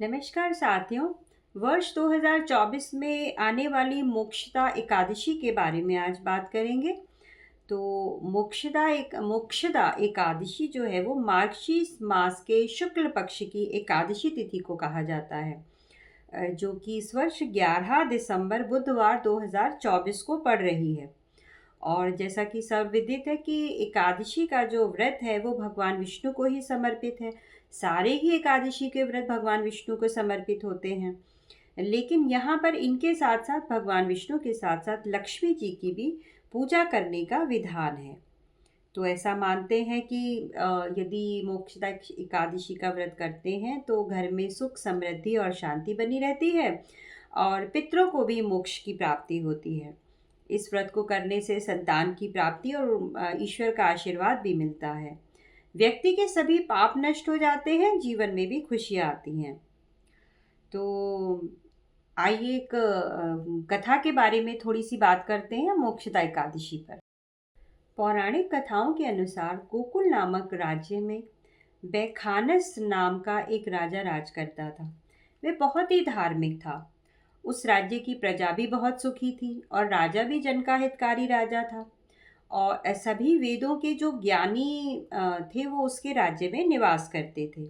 नमस्कार साथियों। वर्ष 2024 में आने वाली मोक्षदा एकादशी के बारे में आज बात करेंगे। तो मोक्षदा एकादशी जो है वो मार्गशीर्ष मास के शुक्ल पक्ष की एकादशी तिथि को कहा जाता है, जो कि इस वर्ष 11 दिसंबर बुधवार 2024 को पड़ रही है। और जैसा कि सर्वविदित है कि एकादशी का जो व्रत है वो भगवान विष्णु को ही समर्पित है। सारे ही एकादशी के व्रत भगवान विष्णु को समर्पित होते हैं, लेकिन यहाँ पर इनके साथ साथ भगवान विष्णु के साथ साथ लक्ष्मी जी की भी पूजा करने का विधान है। तो ऐसा मानते हैं कि यदि मोक्षदा एकादशी का व्रत करते हैं तो घर में सुख समृद्धि और शांति बनी रहती है और पितरों को भी मोक्ष की प्राप्ति होती है। इस व्रत को करने से संतान की प्राप्ति और ईश्वर का आशीर्वाद भी मिलता है। व्यक्ति के सभी पाप नष्ट हो जाते हैं, जीवन में भी खुशियाँ आती हैं। तो आइए एक कथा के बारे में थोड़ी सी बात करते हैं मोक्षदा एकादशी पर। पौराणिक कथाओं के अनुसार गोकुल नामक राज्य में बैखानस नाम का एक राजा राज करता था। वह बहुत ही धार्मिक था। उस राज्य की प्रजा भी बहुत सुखी थी और राजा भी जन का हितकारी राजा था। और सभी वेदों के जो ज्ञानी थे वो उसके राज्य में निवास करते थे।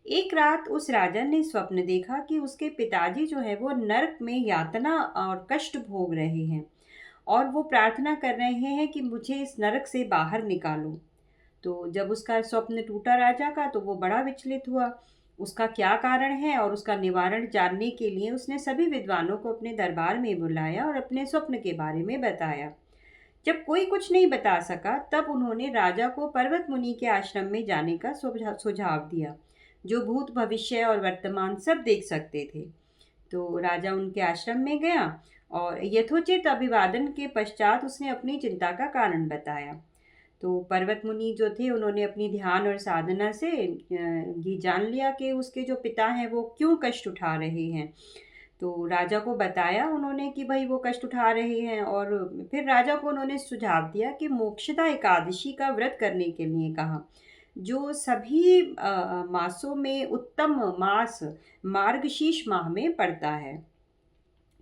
एक रात उस राजा ने स्वप्न देखा कि उसके पिताजी जो है वो नरक में यातना और कष्ट भोग रहे हैं और वो प्रार्थना कर रहे हैं कि मुझे इस नरक से बाहर निकालो। तो जब उसका स्वप्न टूटा राजा का तो वो बड़ा विचलित हुआ। उसका क्या कारण है और उसका निवारण जानने के लिए उसने सभी विद्वानों को अपने दरबार में बुलाया और अपने स्वप्न के बारे में बताया। जब कोई कुछ नहीं बता सका तब उन्होंने राजा को पर्वत मुनि के आश्रम में जाने का सुझाव दिया, जो भूत भविष्य और वर्तमान सब देख सकते थे। तो राजा उनके आश्रम में गया और यथोचित अभिवादन के पश्चात उसने अपनी चिंता का कारण बताया। तो पर्वत मुनि जो थे उन्होंने अपनी ध्यान और साधना से ये जान लिया कि उसके जो पिता हैं वो क्यों कष्ट उठा रहे हैं। तो राजा को बताया उन्होंने कि भाई वो कष्ट उठा रहे हैं, और फिर राजा को उन्होंने सुझाव दिया कि मोक्षदा एकादशी का व्रत करने के लिए कहा, जो सभी मासों में उत्तम मास मार्गशीर्ष माह में पड़ता है।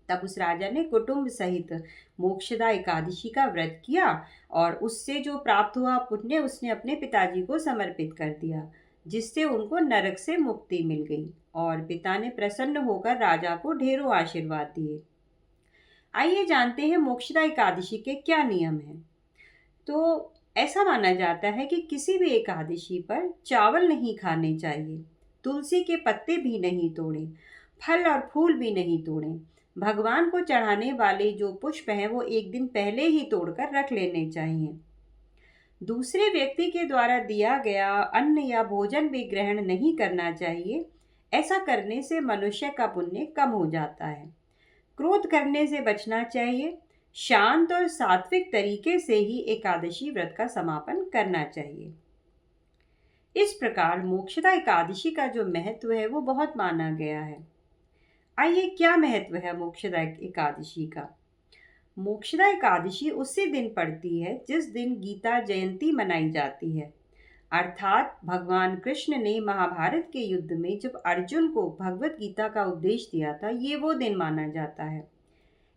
तब उस राजा ने कुटुंब सहित मोक्षदा एकादशी का व्रत किया और उससे जो प्राप्त हुआ पुण्य उसने अपने पिताजी को समर्पित कर दिया, जिससे उनको नरक से मुक्ति मिल गई और पिता ने प्रसन्न होकर राजा को ढेरों आशीर्वाद दिए। आइए जानते हैं मोक्षदा एकादशी के क्या नियम हैं। तो ऐसा माना जाता है कि किसी भी एकादशी पर चावल नहीं खाने चाहिए, तुलसी के पत्ते भी नहीं तोड़ें, फल और फूल भी नहीं तोड़ें। भगवान को चढ़ाने वाले जो पुष्प हैं वो एक दिन पहले ही तोड़कर रख लेने चाहिए। दूसरे व्यक्ति के द्वारा दिया गया अन्न या भोजन भी ग्रहण नहीं करना चाहिए। ऐसा करने से मनुष्य का पुण्य कम हो जाता है। क्रोध करने से बचना चाहिए। शांत और सात्विक तरीके से ही एकादशी व्रत का समापन करना चाहिए। इस प्रकार मोक्षदा एकादशी का जो महत्व है वो बहुत माना गया है। आइए क्या महत्व है मोक्षदा एकादशी का। मोक्षदा एकादशी उसी दिन पड़ती है जिस दिन गीता जयंती मनाई जाती है, अर्थात भगवान कृष्ण ने महाभारत के युद्ध में जब अर्जुन को भगवत गीता का उपदेश दिया था, ये वो दिन माना जाता है।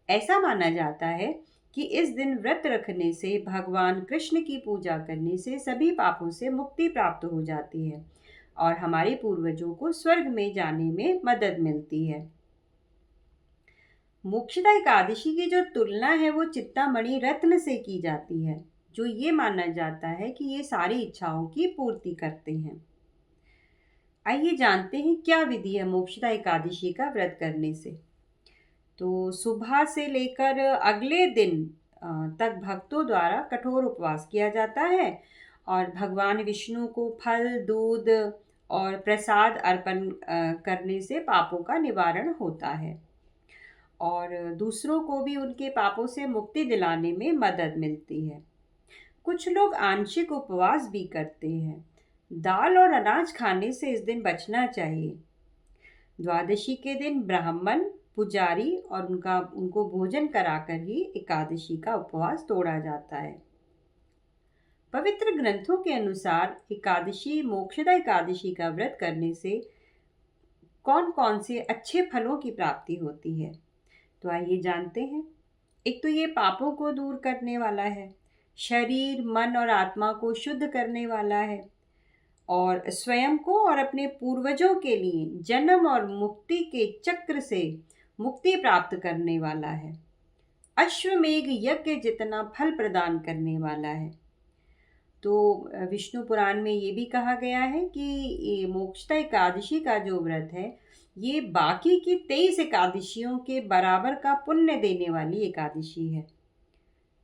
ऐसा माना जाता है कि इस दिन व्रत रखने से, भगवान कृष्ण की पूजा करने से सभी पापों से मुक्ति प्राप्त हो जाती है और हमारे पूर्वजों को स्वर्ग में जाने में मदद मिलती है। मोक्षदा एकादशी की जो तुलना है वो चिंतामणि रत्न से की जाती है, जो ये माना जाता है कि ये सारी इच्छाओं की पूर्ति करते हैं। आइए जानते हैं क्या विधि है मोक्षदा एकादशी का व्रत करने से। तो सुबह से लेकर अगले दिन तक भक्तों द्वारा कठोर उपवास किया जाता है और भगवान विष्णु को फल, दूध और प्रसाद अर्पण करने से पापों का निवारण होता है और दूसरों को भी उनके पापों से मुक्ति दिलाने में मदद मिलती है। कुछ लोग आंशिक उपवास भी करते हैं। दाल और अनाज खाने से इस दिन बचना चाहिए। द्वादशी के दिन ब्राह्मण, पुजारी और उनको भोजन कराकर ही एकादशी का उपवास तोड़ा जाता है। पवित्र ग्रंथों के अनुसार एकादशी, मोक्षदा एकादशी का व्रत करने से कौन कौन से अच्छे फलों की प्राप्ति होती है। तो आइए जानते हैं। एक तो ये पापों को दूर करने वाला है, शरीर मन और आत्मा को शुद्ध करने वाला है, और स्वयं को और अपने पूर्वजों के लिए जन्म और मुक्ति के चक्र से मुक्ति प्राप्त करने वाला है। अश्वमेघ यज्ञ जितना फल प्रदान करने वाला है। तो विष्णु पुराण में ये भी कहा गया है कि ये मोक्षदा एकादशी का जो व्रत है, ये बाकी की 23 एकादशियों के बराबर का पुण्य देने वाली एकादशी है।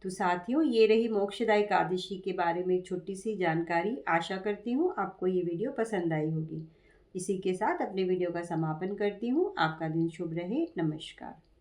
तो साथियों, ये रही मोक्षदा एकादशी के बारे में एक छोटी सी जानकारी। आशा करती हूँ आपको ये वीडियो पसंद आई होगी। इसी के साथ अपने वीडियो का समापन करती हूँ। आपका दिन शुभ रहे। नमस्कार।